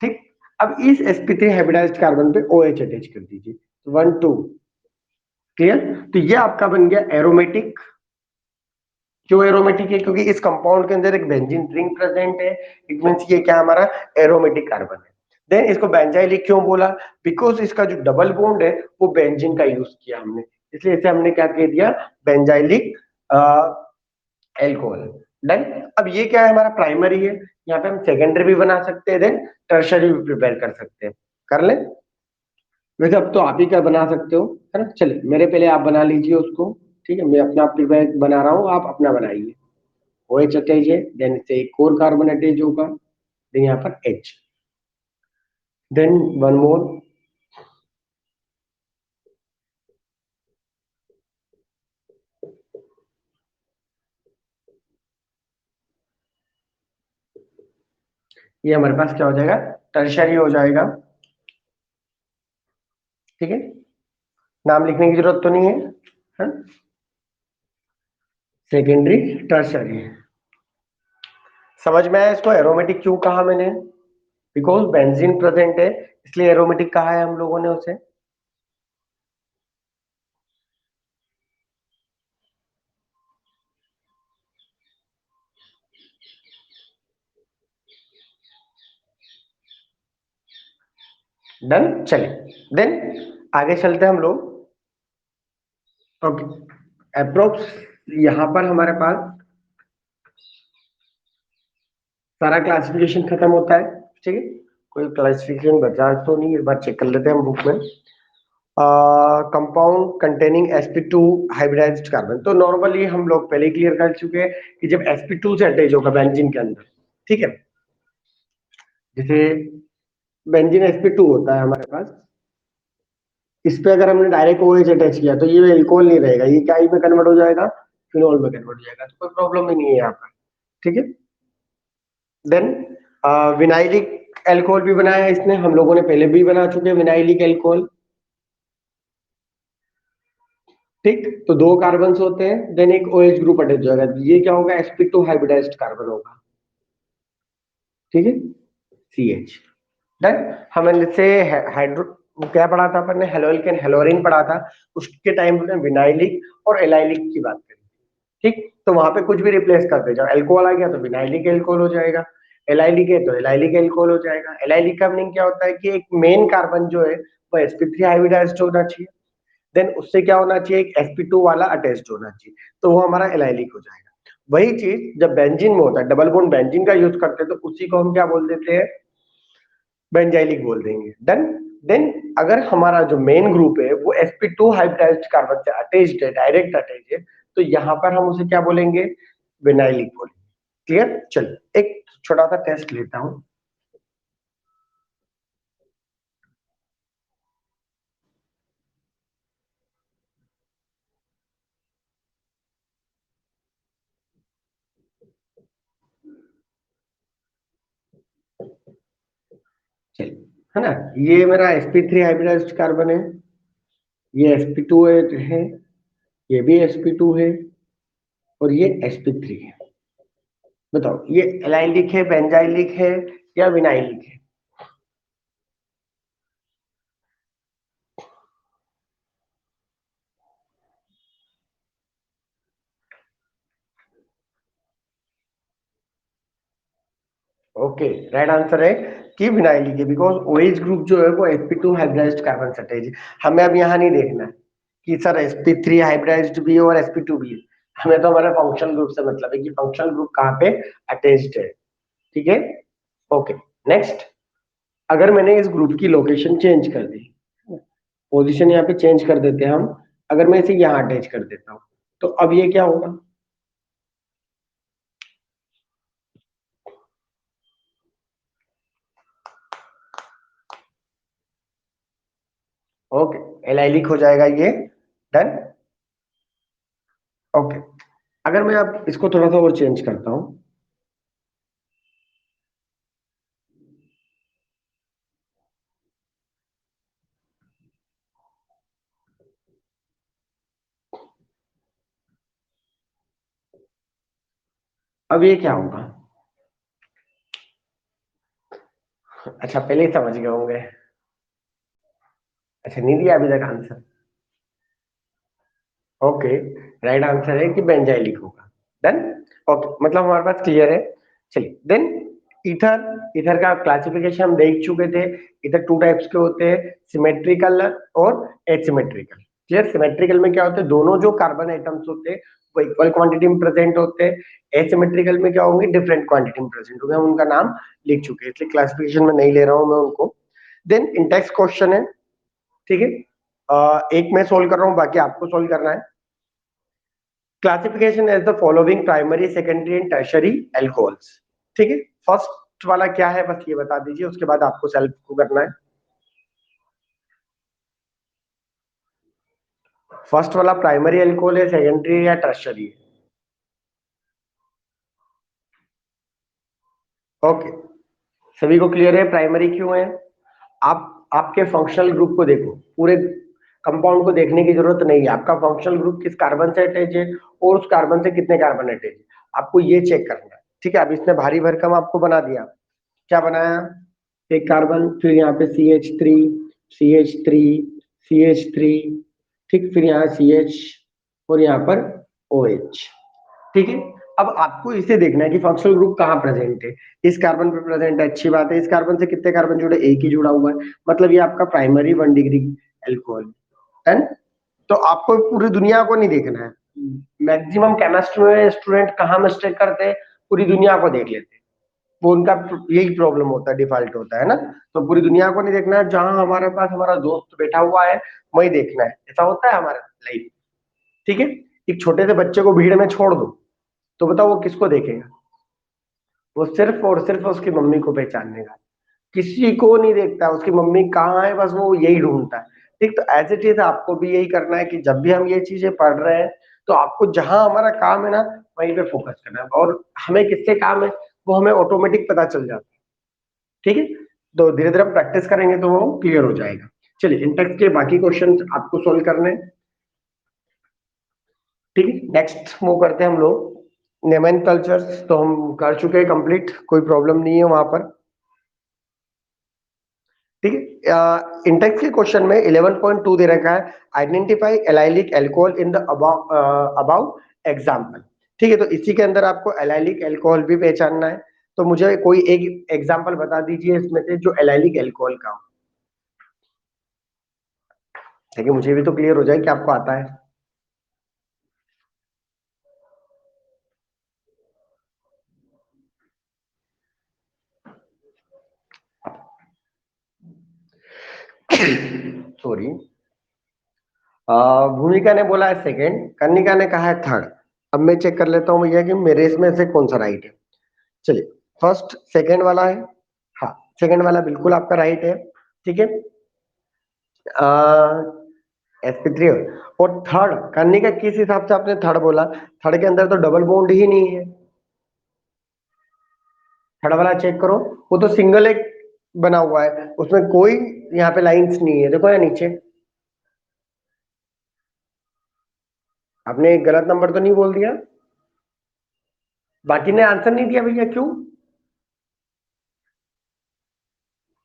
ठीक, अब इस sp3 हाइब्रिडाइज्ड कार्बन पे OH अटैच कर दीजिए, 1 2, क्लियर। तो ये आपका बन गया एरोमेटिक। क्यों एरोमेटिक है, क्योंकि इस कंपाउंड के अंदर एक बेंजीन रिंग प्रेजेंट है, इट मींस ये क्या हमारा एरोमेटिक कार्बन है। देन इसको बेंजाइलिक क्यों बोला, बिकॉज इसका जो डबल बॉन्ड है वो बेंजीन का यूज किया हमने, इसलिए इसे हमने क्या कह दिया, बेंजाइलिक एल्कोहल। डन। अब ये क्या है, हमारा प्राइमरी है, यहाँ पे हम सेकेंडरी भी बना सकते हैं, देन टर्शरी भी प्रिपेयर कर सकते हैं। कर ले, वैसे अब तो आप ही क्या बना सकते हो, है ना, चलिए मेरे पहले आप बना लीजिए उसको। ठीक है, मैं अपना प्रिपेयर बना रहा हूँ, आप अपना बनाइए। OH अटैच है, देन से एक और कार्बन अटैच होगा, देन यहाँ पर H, देन वन मोर, ये हमारे पास क्या हो जाएगा, टर्शियरी हो जाएगा। ठीक है, नाम लिखने की जरूरत तो नहीं है। Secondary, tertiary. समझ में आया इसको एरोमेटिक क्यों कहा मैंने? बिकॉज बेंजीन प्रेजेंट है इसलिए एरोमेटिक कहा है हम लोगों ने उसे। डन, चलिए देन आगे चलते हैं हम लोग। ओके, अप्रोक्स यहां पर हमारे पास सारा क्लासिफिकेशन खत्म होता है। ठीक है, कोई क्लासिफिकेशन बचा तो नहीं, एक बार चेक कर लेते हैं हम बुक में। Compound containing sp2 hybridised carbon, तो नॉर्मली हम लोग पहले क्लियर कर चुके हैं कि जब sp2 से अटैच होगा बेंजीन के अंदर, ठीक है, जैसे बेंजीन sp2 होता है हमारे पास, इस पे अगर हमने डायरेक्ट OH अटैच किया तो ये एल्कोहल नहीं रहेगा, ये क्या में कन्वर्ट हो जाएगा, फिनोल में कन्वर्ट हो जाएगा, तो कोई प्रॉब्लम ही नहीं है यहाँ पर। ठीक है, देन विनाइलिक एल्कोहल भी बनाया है इसने, हम लोगों ने पहले भी बना चुके हैं विनाइलिक एल्कोहल। ठीक, तो दो कार्बन होते हैं, देन एक OH ग्रुप अटैच हो जाएगा, ये क्या होगा, sp2 हाइब्रिडाइज्ड कार्बन होगा। ठीक है, CH। डन, हमने से हाइड्रो क्या पढ़ा था अपन ने, हेलोइक एंड हेलोरिन पढ़ा था, उसके टाइम पे विनाइलिक और एलाइलिक की बात करी। ठीक, तो वहां पे कुछ भी रिप्लेस कर दे, जब अल्कोहल आ गया तो विनाइलिक एल्कोहल हो जाएगा, एलाइलिक है तो एलाइलिक एल्कोहल हो जाएगा। एलाइलिक का मीनिंग क्या होता है कि एक मेन कार्बन जो है वो sp3 हाइब्रिडाइज्ड होना चाहिए, देन उससे क्या होना चाहिए, एक sp2 वाला अटैच्ड होना चाहिए, तो वो हमारा एलाइलिक हो जाएगा। वही चीज जब बेंजीन में होता है, डबल बॉन्ड बेंजीन का यूज करते हैं, तो उसी को हम क्या बोल देते हैं, बेंजाइलिक बोल देंगे। डन, देन अगर हमारा जो मेन ग्रुप है वो sp2 हाइब्रिडाइज्ड कार्बन से अटैच्ड है, डायरेक्ट अटैच है, तो यहां पर हम उसे क्या बोलेंगे, विनाइलिक बोलेंगे। क्लियर, चलिए एक छोटा सा टेस्ट लेता हूं। चलिए, है ना, ये मेरा sp3 हाइब्रिडाइज्ड कार्बन है, ये sp2 है, ये भी sp2 है, और ये sp3 है। बताओ ये एलाइलिक है, बेंजाइलिक है, या विनाइलिक है? ओके, राइट आंसर है कि विनाइलिक है, बिकॉज OH ग्रुप जो है वो sp2 हाइब्रिडाइज्ड कार्बन से अटैच है। हमें अब यहाँ नहीं देखना है कि सर sp3 हाइब्रिडाइज्ड भी है और sp2 भी है, हमें तो हमारे फंक्शनल ग्रुप से मतलब है कि फंक्शनल ग्रुप कहाँ पे अटैच्ड है। ठीक है, ओके, नेक्स्ट, अगर मैंने इस ग्रुप की लोकेशन चेंज कर दी, पोजीशन यहाँ पे चेंज कर देते हैं हम, अगर मैं इसे यहाँ अटैच कर देता हूँ, तो अब ये क्या होगा, ओके, एलाइलिक हो जाएगा ये। डन, ओके, अगर मैं अब इसको थोड़ा सा और चेंज करता हूँ, अब ये क्या होगा, अच्छा पहले ही समझ गए होंगे, अच्छा नहीं दिया अभी तक आंसर। ओके, राइट आंसर है कि बेंजाइलिक होगा। डन, ओके, मतलब हमारे पास क्लियर है। चलिए देन ईथर, ईथर का क्लासिफिकेशन हम देख चुके थे। ईथर टू टाइप्स के होते हैं, सिमेट्रिकल और एसिमेट्रिकल। क्लियर, सिमेट्रिकल में क्या होते हैं, दोनों जो कार्बन एटम्स होते हैं वो इक्वल क्वांटिटी में प्रेजेंट होते हैं। एसिमेट्रिकल में क्या होंगे, डिफरेंट क्वांटिटी में प्रेजेंट होंगे, हम उनका नाम लिख चुके हैं इसलिए क्लासिफिकेशन में नहीं ले रहा हूं मैं उनको। देन इंटेक्स क्वेश्चन है, ठीक है, एक मैं सोल्व कर रहा हूँ, बाकी आपको सोल्व करना है। Classification as the following primary secondary and tertiary alcohols. ठीक है, फर्स्ट वाला क्या है बस ये बता दीजिए, उसके बाद आपको सेल्फ को करना है। फर्स्ट वाला प्राइमरी एल्कोहल है, सेकेंडरी या टर्शरी? ओके, सभी को क्लियर है प्राइमरी क्यों है? आप आपके फंक्शनल ग्रुप को देखो, पूरे कंपाउंड को देखने की जरूरत नहीं है, आपका फंक्शनल ग्रुप किस कार्बन से अटैच है और उस कार्बन से कितने कार्बन अटैच है, आपको ये चेक करना है। ठीक है, अब इसने भारी भरकम आपको बना दिया, क्या बनाया, एक कार्बन, फिर यहाँ पे CH3, CH3, CH3, ठीक, फिर यहाँ CH और यहाँ पर OH। ठीक है, अब आपको इसे देखना है कि फंक्शनल ग्रुप कहाँ प्रेजेंट है। इस कार्बन पे प्रेजेंट है, अच्छी बात है। इस कार्बन से कितने कार्बन जुड़े, एक ही जुड़ा हुआ है, मतलब ये आपका प्राइमरी 1 डिग्री एल्कोहल है। तो आपको पूरी दुनिया को नहीं देखना है। मैक्सिमम केमिस्ट्री में स्टूडेंट कहाँ मिस्टेक करते हैं, पूरी दुनिया को देख लेते हैं, वो उनका यही प्रॉब्लम होता है, डिफॉल्ट होता है ना। तो पूरी दुनिया को नहीं देखना है, जहां हमारे पास हमारा दोस्त बैठा हुआ है वही देखना है, ऐसा होता है हमारा लाइफ। ठीक है, एक छोटे से बच्चे को भीड़ में छोड़ दो तो बताओ वो किसको देखेगा, वो सिर्फ और सिर्फ उसकी मम्मी को पहचानेगा, किसी को नहीं देखता उसकी मम्मी कहाँ है, बस वो यही ढूंढता है। ठीक, तो एज इट इज आपको भी यही करना है कि जब भी हम ये चीजें पढ़ रहे हैं तो आपको जहां हमारा काम है ना वहीं पे फोकस करना है, और हमें किससे काम है वो हमें ऑटोमेटिक पता चल जाता है। ठीक है, तो धीरे धीरे हम प्रैक्टिस करेंगे तो वो क्लियर हो जाएगा। चलिए, इंटेक्स के बाकी क्वेश्चन आपको सोल्व करने हैं। ठीक है, नेक्स्ट मूव करते हैं हम लोग नेमैन कल्चर्स, तो हम कर चुके हैं कंप्लीट, कोई प्रॉब्लम नहीं है वहां पर। ठीक है, इंटेक्स के क्वेश्चन में 11.2 दे रखा है, identify allylic alcohol in the above example. ठीक है, तो इसी के अंदर आपको एलाइलिक एल्कोहल भी पहचानना है, तो मुझे कोई एक एग्जाम्पल बता दीजिए इसमें से जो एलाइलिक एल्कोहल का हो। ठीक है, मुझे भी तो क्लियर हो जाए कि आपको आता है। सॉरी, भूमिका ने बोला है सेकंड, कन्निका ने कहा है थर्ड। अब मैं चेक कर लेता हूँ भैया कि मेरे इसमें से कौन सा राइट है। चलिए, फर्स्ट सेकंड वाला है, हाँ सेकंड वाला बिल्कुल आपका राइट है। ठीक है, sp3, और थर्ड कन्निका किस हिसाब से आपने थर्ड बोला, थर्ड के अंदर तो डबल बॉन्ड ही नहीं है, थर्ड वाला चेक करो, वो तो सिंगल एक बना हुआ है, उसमें कोई यहाँ पे लाइंस नहीं है, देखो या नीचे। आपने एक गलत नंबर तो नहीं बोल दिया? बाकी ने आंसर नहीं दिया भैया, क्यों?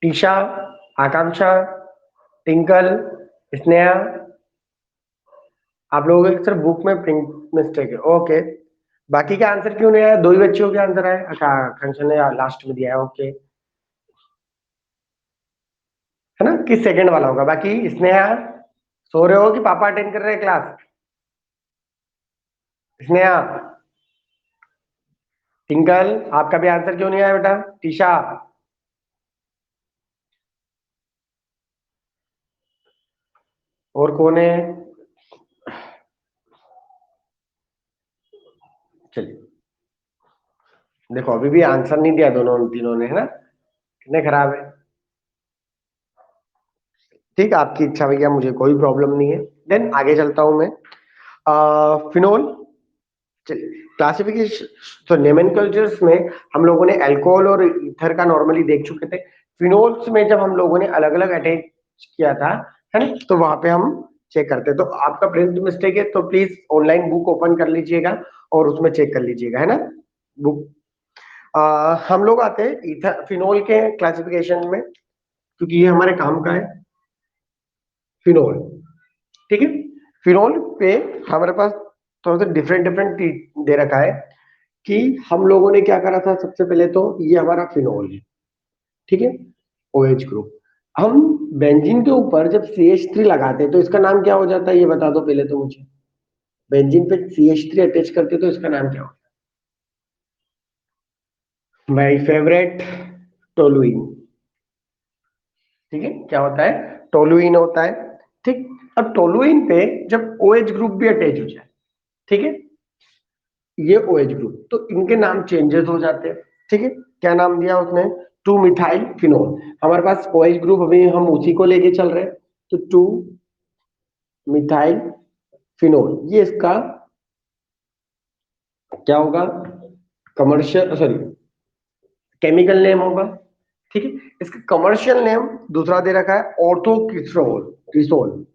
टीशा, आकांक्षा, टिंकल, स्नेहा, आप लोगों के सिर्फ बुक में प्रिंट मिस्टेक है, ओके। बाकी का आंसर क्यों नहीं आया, दो ही बच्चों के आंसर आए, अच्छा आकांक्षा ने लास्ट में दिया है, ओके, है ना, किस सेकंड वाला होगा। बाकी स्नेहा, सो रहे हो कि पापा अटेंड कर रहे हैं क्लास? स्नेहा, टिंकल, आपका भी आंसर क्यों नहीं आया बेटा? टीशा, और कौन है? चलिए, देखो अभी भी आंसर नहीं दिया दोनों तीनों ने, है ना, कितने खराब है। ठीक है, आपकी इच्छा भैया, मुझे कोई प्रॉब्लम नहीं है। देन आगे चलता हूं मैं। फिनोल, चलिए क्लासिफिकेशन, तो नोमेनक्लेचर्स में हम लोगों ने अल्कोहल और ईथर का नॉर्मली देख चुके थे। फिनोल्स में जब हम लोगों ने अलग अलग अटैच किया था, है ना, तो वहां पे हम चेक करते हैं। तो आपका प्रिंट मिस्टेक है तो प्लीज ऑनलाइन बुक ओपन कर लीजिएगा और उसमें चेक कर लीजिएगा, है ना, बुक। हम लोग आते हैं ईथर फिनोल के क्लासिफिकेशन में, क्योंकि ये हमारे काम का है। फिनोल, ठीक है, फिनोल पे हमारे पास थोड़ा सा डिफरेंट डिफरेंट दे रखा है कि हम लोगों ने क्या करा था। सबसे पहले तो ये हमारा फिनोल है, ठीक है, OH ग्रुप। हम बेंजीन के ऊपर जब CH3 लगाते हैं तो इसका नाम क्या हो जाता है, ये बता दो पहले तो मुझे। बेंजीन पे CH3 अटैच करते तो इसका नाम क्या होता है? My favourite, toluene. ठीक है, क्या होता है, टोलुइन होता है। ठीक, अब टोलुइन पे जब OH ग्रुप भी अटैच हो जाए, ठीक है, ये OH ग्रुप, तो इनके नाम चेंजेस हो जाते हैं। ठीक है, क्या नाम दिया उसने, 2 मिथाइल फिनोल। हमारे पास OH ग्रुप अभी हम उसी को लेके चल रहे हैं, तो 2 मिथाइल फिनोल, ये इसका क्या होगा, कमर्शियल सॉरी केमिकल नेम होगा। ठीक है। इसका कमर्शियल नेम दूसरा दे रखा है ऑर्थो क्रिसोल क्रिसोल।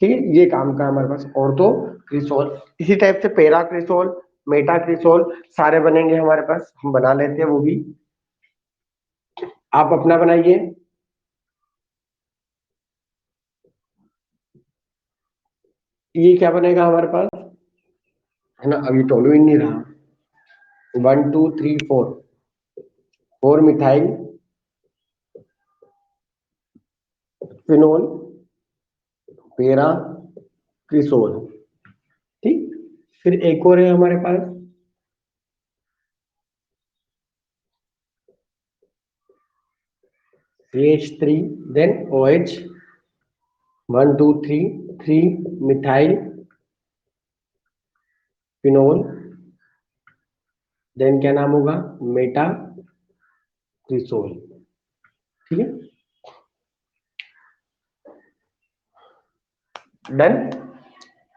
ठीक है, ये काम का है हमारे पास ऑर्थो क्रिसोल। इसी टाइप से पेरा क्रिसोल, मेटा क्रिसोल सारे बनेंगे हमारे पास, हम बना लेते हैं वो भी। आप अपना बनाइए। ये क्या बनेगा हमारे पास, है ना, अभी टोलू ही नहीं रहा। 1 2 3 4, 4 मिथाइल फिनोल पेरा क्रिसोल। ठीक, फिर एक और है हमारे पास CH3, then OH 1 2 3, 3 methyl phenol, then क्या नाम होगा, मेटा क्रिसोल। ठीक है, डन।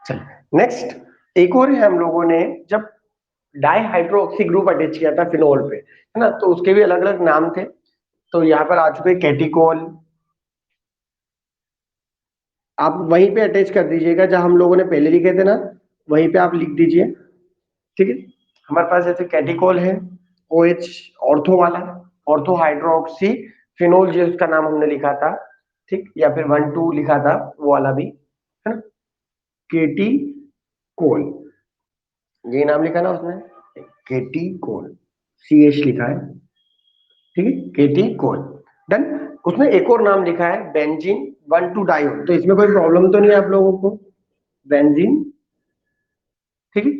चल, नेक्स्ट एक और है, हम लोगों ने जब डाई हाइड्रोक्सी ग्रुप अटैच किया था फिनोल पे, है ना, तो उसके भी अलग अलग नाम थे। तो यहाँ पर आ चुके कैटिकोल। आप वहीं पे अटैच कर दीजिएगा जहां हम लोगों ने पहले लिखे थे ना, वहीं पे आप लिख दीजिए। ठीक है, हमारे पास जैसे कैटिकोल है, OH ऑर्थो वाला, ऑर्थो हाइड्रोक्सी फिनोल जो उसका नाम हमने लिखा था। ठीक, या फिर 1 2 लिखा था वो वाला भी, है ना, केटी कोल, ये नाम लिखा ना उसने, केटी कोल, CH लिखा है। ठीक है, केटी कोल, डन। उसने एक और नाम लिखा है बेंजीन 1 2 डाइओल, तो इसमें कोई प्रॉब्लम तो नहीं है आप लोगों को, बेंजीन। ठीक है,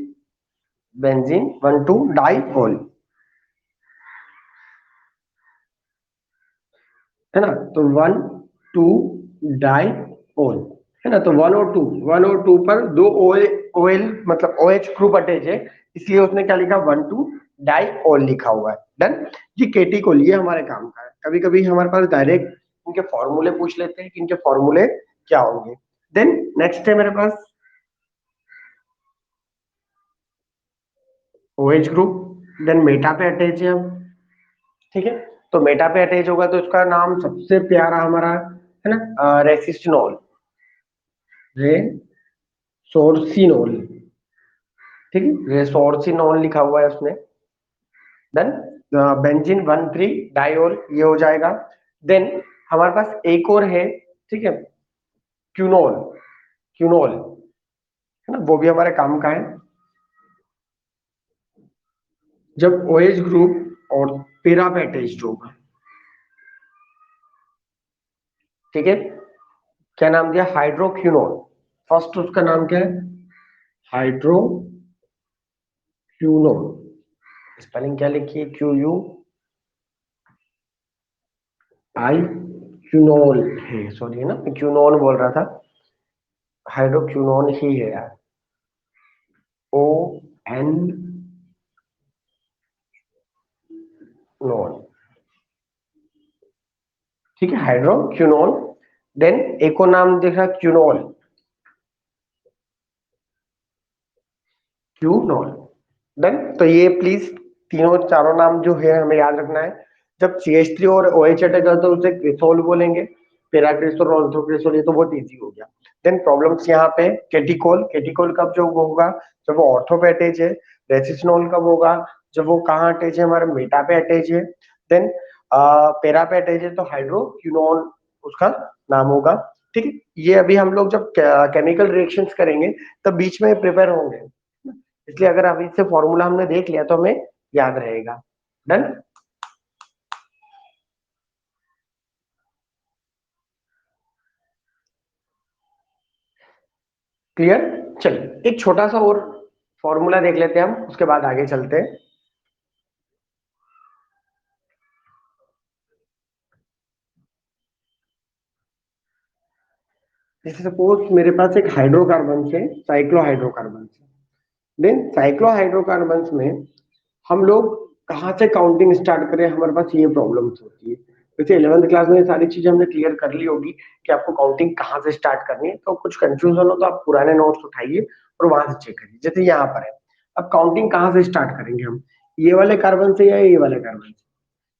बेंजीन 1 2 डाइओल, है ना, तो 1 2 डाइओल, है ना, तो 1 और 2 पर दो OL मतलब OH ग्रुप अटैच है, इसलिए उसने क्या लिखा, 1 2 डाइओल लिखा हुआ है, डन। ये केटिकोल, ये हमारे काम का है। कभी कभी हमारे पास डायरेक्ट इनके फॉर्मूले पूछ लेते हैं कि इनके फॉर्मूले क्या होंगे। देन नेक्स्ट है मेरे पास OH ग्रुप, देन मेटा पे अटैच है अब। ठीक है, तो मेटा पे अटैच होगा तो इसका नाम सबसे प्यारा हमारा, है ना, रेसिस्टिनॉल, रेसोर्सिनोल। ठीक है, रेसोर्सिनोल लिखा हुआ है उसने, देन बेंजीन 1 3 डाइओल, ये हो जाएगा। देन हमारे पास एक और है, ठीक है, क्यूनोल, क्यूनोल, है ना, वो भी हमारे काम का है। जब OH ग्रुप और पेरा पे अटैच्ड होगा, ठीक है, क्या नाम दिया, हाइड्रोक्यूनोल। फर्स्ट उसका नाम क्या है, हाइड्रोक्यूनोल। स्पेलिंग क्या लिखी है, QUI, क्यूनोल है, सॉरी, है ना, मैं क्यूनोन बोल रहा था, हाइड्रोक्यूनोन ही है यार, ON नोन। ठीक है, हाइड्रोक्यूनोन। देन एक और नाम दिख रहा है क्यूनोल, क्यूनोल, डन। तो ये प्लीज तीनों चारों नाम जो है हमें याद रखना है। जब CH3 और OH अटैक करता है तो उसे क्रिसोल बोलेंगे, पेराक्रिसोल और ऑर्थोक्रिसोल, ये तो बहुत इजी हो गया। देन प्रॉब्लम्स यहाँ पे, केटिकोल, केटिकोल कब जो होगा, जब वो ऑर्थो पे अटैच है। रेसिस्टिनोल कब होगा, जब वो कहाँ अटैच है, हमारे मेटा पे अटैच है। देन पेरा पे अटैच है तो हाइड्रोक्यूनोन उसका नाम होगा। ठीक है, ये अभी हम लोग जब केमिकल रिएक्शंस करेंगे तब बीच में प्रिपेयर होंगे, इसलिए अगर अभी से फॉर्मूला हमने देख लिया तो हमें याद रहेगा, डन। क्लियर। चलिए एक छोटा सा और फॉर्मूला देख लेते हैं हम, उसके बाद आगे चलते हैं। जैसे सपोज मेरे पास एक हाइड्रोकार्बन है, साइक्लोहाइड्रोकार्बन, देन साइक्लोहाइड्रोकार्बन में हम लोग कहाँ से काउंटिंग स्टार्ट करें, हमारे पास ये प्रॉब्लम्स होती है। वैसे 11th क्लास में ये सारी चीजें हमने क्लियर कर ली होगी कि आपको काउंटिंग कहाँ से स्टार्ट करनी है, तो कुछ कंफ्यूजन हो तो आप पुराने नोट्स उठाइए और वहां से चेक करिए। जैसे यहाँ पर है, अब काउंटिंग कहाँ से स्टार्ट करेंगे हम, ये वाले कार्बन से या ये वाले कार्बन से।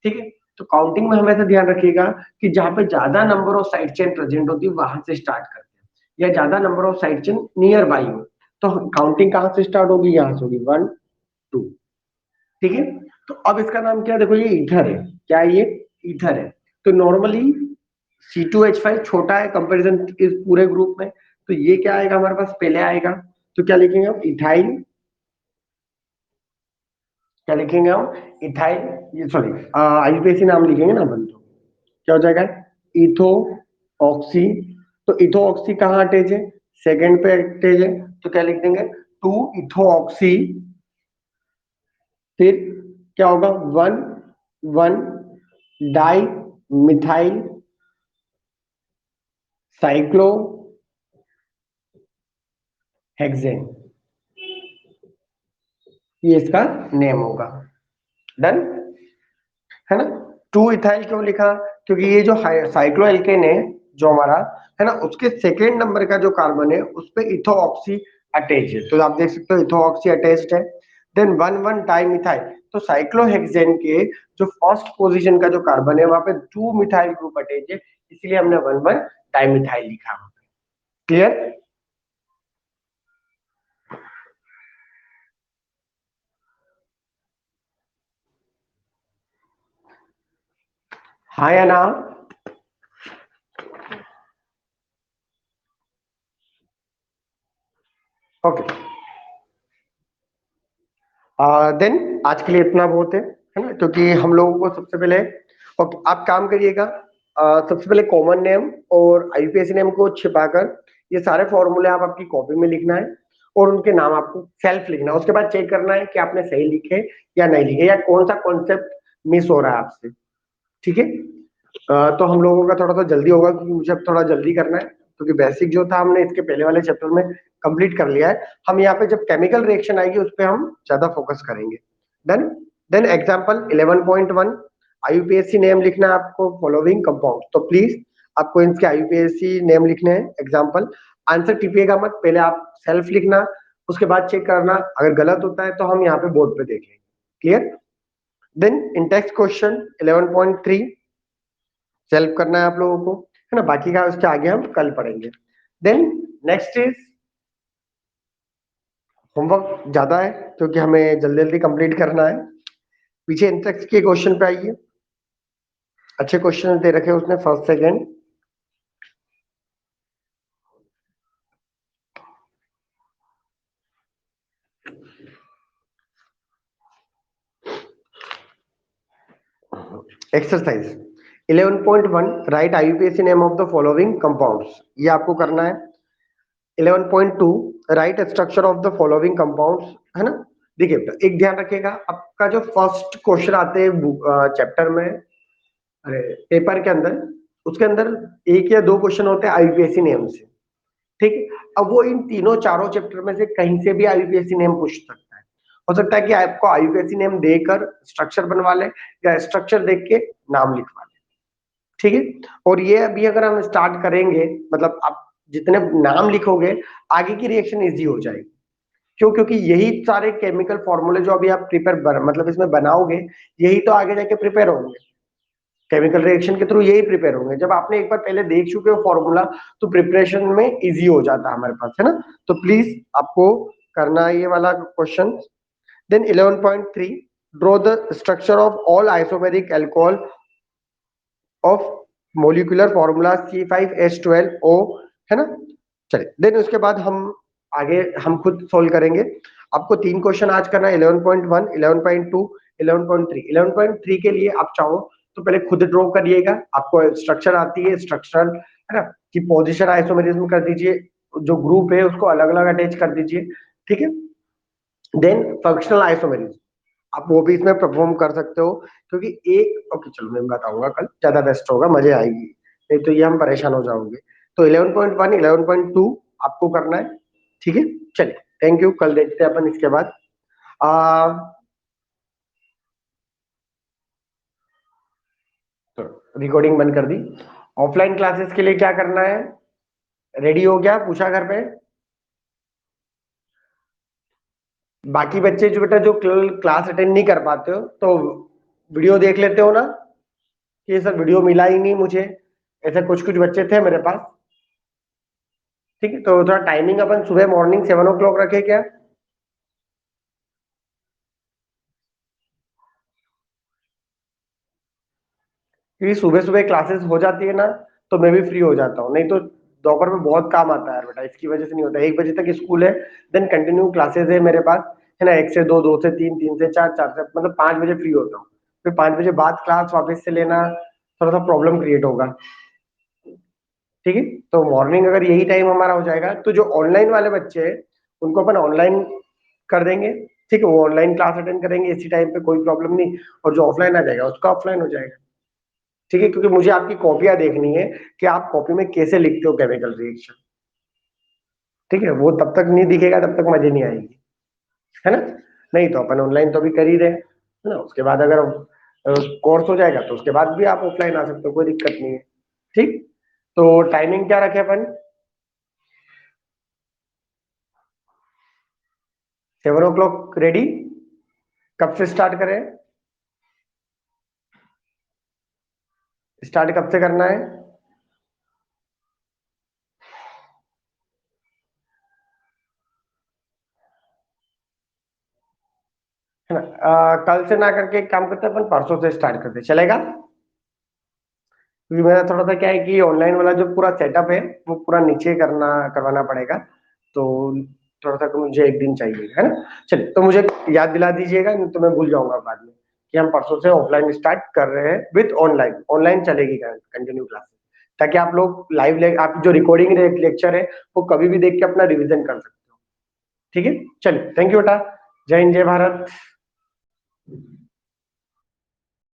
ठीक है, तो काउंटिंग में हमेशा ध्यान रखिएगा कि जहां पे ज्यादा number of side chain present होती है वहां से स्टार्ट करते हैं, या ज्यादा number of side chain near by हो, तो काउंटिंग कहां से स्टार्ट होगी, यहां से होगी 1 2। ठीक है, तो अब इसका नाम क्या है, देखो ये ईथर है, क्या है ये, ईथर है। तो नॉर्मली C2H5 छोटा है कंपैरिजन इस पूरे ग्रुप में, तो ये क्या आएगा हमारे पास, पहले आएगा, तो क्या लिखेंगे हम, इथाइल, क्या लिखेंगे हम, इथाइल, ये सॉरी आईयूपीएसी नाम लिखेंगे ना अपन, तो क्या हो जाएगा, इथो ऑक्सी। तो इथो ऑक्सी कहाँ अटैच है, सेकंड पे अटैच है, तो क्या लिख देंगे, 2 इथो ऑक्सी, फिर क्या होगा, 1 1 डाई मिथाइल साइक्लो हेक्सेन, ये इसका नेम होगा। डन है ना। 2 इथाइल क्यों लिखा, क्योंकि ये जो साइक्लोएल्केन है जो हमारा है ना, उसके सेकेंड नंबर का जो कार्बन है उस पे इथोऑक्सी अटैच है, तो आप देख सकते हो इथोऑक्सी अटैच्ड है। देन 1 1 डाइमिथाइल, तो साइक्लोहेक्सेन के जो फर्स्ट पोजीशन का जो कार्बन है वहां पे 2 मिथाइल ग्रुप अटैच है, इसलिए हमने 1 1 डाइमिथाइल लिखा। क्लियर, हाँ या ना। ओके, देन आज के लिए इतना बहुत है ना, क्योंकि हम लोगों को सबसे पहले, ओके आप काम करिएगा, सबसे पहले कॉमन नेम और आईयूपीएसी नेम को छिपाकर ये सारे फॉर्मूले आप आपकी कॉपी में लिखना है, और उनके नाम आपको सेल्फ लिखना है, उसके बाद चेक करना है कि आपने सही लिखे या नहीं लिखे, या कौन सा कॉन्सेप्ट मिस हो रहा है आपसे। ठीक है, तो हम लोगों का थोड़ा सा जल्दी होगा क्योंकि मुझे अब थोड़ा जल्दी करना है, क्योंकि बेसिक जो था हमने इसके पहले वाले चैप्टर में कंप्लीट कर लिया है। हम यहाँ पे जब केमिकल रिएक्शन आएगी उस पर हम ज्यादा फोकस करेंगे। Then then example 11.1, IUPAC name लिखना है आपको फॉलोइंग कंपाउंड, तो प्लीज आपको इनके आईयूपीएसी नेम लिखने हैं एग्जाम्पल। आंसर टिपिएगा मत, पहले आप सेल्फ लिखना, उसके बाद चेक करना, अगर गलत होता है तो हम यहाँ पे बोर्ड पे देख लेंगे। Clear, then in text question 11.3 self करना है आप लोगों को, है ना, बाकी का उसके आगे हम कल पढ़ेंगे। देन नेक्स्ट इज, होमवर्क ज्यादा है क्योंकि हमें जल्दी जल्दी कंप्लीट करना है। पीछे इंटेक्स के क्वेश्चन पे आइए, अच्छे क्वेश्चन दे रखे उसने first second. Exercise 11.1, right IUPAC name of the following compounds, ये आपको करना है। 11.2, right structure of the following compounds, है ना। देखिए एक ध्यान रखिएगा, आपका जो फर्स्ट क्वेश्चन आते हैं चैप्टर में, अरे पेपर के अंदर, उसके अंदर एक या दो क्वेश्चन होते हैं आईयूपीएसी नेम से। ठीक है, अब वो इन तीनों चारों चैप्टर में से कहीं से भी आईयूपीएसी नेम पूछ सकता है। हो सकता है कि आपको आईयूपीएसी नेम देकर स्ट्रक्चर बनवा ले, या स्ट्रक्चर देख के नाम लिखवा ले। ठीक है, और ये अभी अगर हम स्टार्ट करेंगे, मतलब आप जितने नाम लिखोगे आगे की रिएक्शन इजी हो जाएगी। क्यों, क्योंकि यही सारे केमिकल फॉर्मूले जो अभी आप मतलब इसमें बनाओगे, यही तो आगे जाके प्रिपेयर होंगे, केमिकल रिएक्शन के थ्रू यही प्रिपेयर होंगे। जब आपने एक बार पहले देख चुके हो फॉर्मूला, तो प्रिपरेशन में इजी हो जाता है हमारे पास, है ना। तो प्लीज आपको करना है ये वाला question. Then 11.3, draw the structure of all isomeric alcohol of molecular formula C5H12O, है ना। चलिए, देन उसके बाद हम आगे हम खुद सोल्व करेंगे। आपको तीन क्वेश्चन आज करना है, 11.1, 11.2, 11.3। 11.3 के लिए आप चाहो तो पहले खुद ड्रॉ करिएगा, आपको स्ट्रक्चर आती है, स्ट्रक्चरल है ना, कि पोजीशन आइसोमेरिज्म कर दीजिए, जो ग्रुप है उसको अलग अलग अटैच कर दीजिए। ठीक है, देन फंक्शनल आइसोमेरिज्म आप वो भी इसमें परफॉर्म कर सकते हो, क्योंकि एक, ओके चलो मैं बताऊंगा कल, ज्यादा बेस्ट होगा, मजे आएगी, नहीं तो ये हम परेशान हो जाओगे। तो 11.1, 11.2 आपको करना है। ठीक है, चलिए थैंक यू, कल देखते हैं अपन इसके बाद। आ, तो रिकॉर्डिंग बंद कर दी। ऑफलाइन क्लासेस के लिए क्या करना है, रेडी हो गया, पूछा घर पे। बाकी बच्चे जो बेटा जो क्लास अटेंड नहीं कर पाते हो तो वीडियो देख लेते हो ना। कि सर वीडियो मिला ही नहीं मुझे, ऐसे कुछ कुछ बच्चे थे मेरे पास। ठीक है, तो थोड़ा टाइमिंग अपन सुबह मॉर्निंग 7 o'clock रखे क्या? क्योंकि सुबह सुबह क्लासेस हो जाती है ना, तो मैं भी फ्री हो जाता हूँ, नहीं तो दोपहर में बहुत काम आता है बेटा, इसकी वजह से नहीं होता। 1 बजे तक स्कूल है, देन कंटिन्यू क्लासेस है मेरे पास, है ना, 1 से 2, 2 से 3, 3 से 4, 4 से मतलब 5 बजे फ्री होता हूँ। फिर 5 बजे बाद क्लास वापस से लेना थोड़ा सा प्रॉब्लम क्रिएट होगा। ठीक है, तो मॉर्निंग अगर यही टाइम हमारा हो जाएगा, तो जो ऑनलाइन वाले बच्चे हैं उनको अपन ऑनलाइन कर देंगे। ठीक है, वो ऑनलाइन क्लास अटेंड करेंगे इसी टाइम पे, कोई प्रॉब्लम नहीं। और जो ऑफलाइन आ जाएगा उसका ऑफलाइन हो जाएगा। ठीक है, क्योंकि मुझे आपकी कॉपियां देखनी है कि आप कॉपी में कैसे लिखते हो केमिकल रिएक्शन। ठीक है, वो तब तक नहीं दिखेगा, तब तक मजे नहीं आएगी, है ना। नहीं तो अपन ऑनलाइन तो अभी कर ही रहे हैं, है ना। उसके बाद अगर कोर्स हो जाएगा तो उसके बाद भी आप ऑफलाइन आ सकते हो, कोई दिक्कत नहीं है। ठीक, तो टाइमिंग क्या रखे अपन? 7 o'clock रेडी? कब से स्टार्ट करें? स्टार्ट कब से करना है ना? कल से ना करके एक काम करते हैं, अपन परसों से स्टार्ट करते हैं, चलेगा? क्योंकि मेरा थोड़ा सा क्या है कि ऑनलाइन वाला जो पूरा सेटअप है वो पूरा नीचे करवाना पड़ेगा, तो थोड़ा सा मुझे एक दिन चाहिए, है ना। चलिए, तो मुझे याद दिला दीजिएगा, नहीं तो मैं भूल जाऊंगा बाद में, कि हम परसों से ऑफलाइन स्टार्ट कर रहे हैं विद ऑनलाइन। ऑनलाइन चलेगी कंटिन्यू क्लास, ताकि आप लोग लाइव आप जो रिकॉर्डिंग लेक्चर है वो कभी भी देख के अपना रिविजन कर सकते हो। ठीक है, चलिए, थैंक यू बेटा। जय हिंद, जय भारत।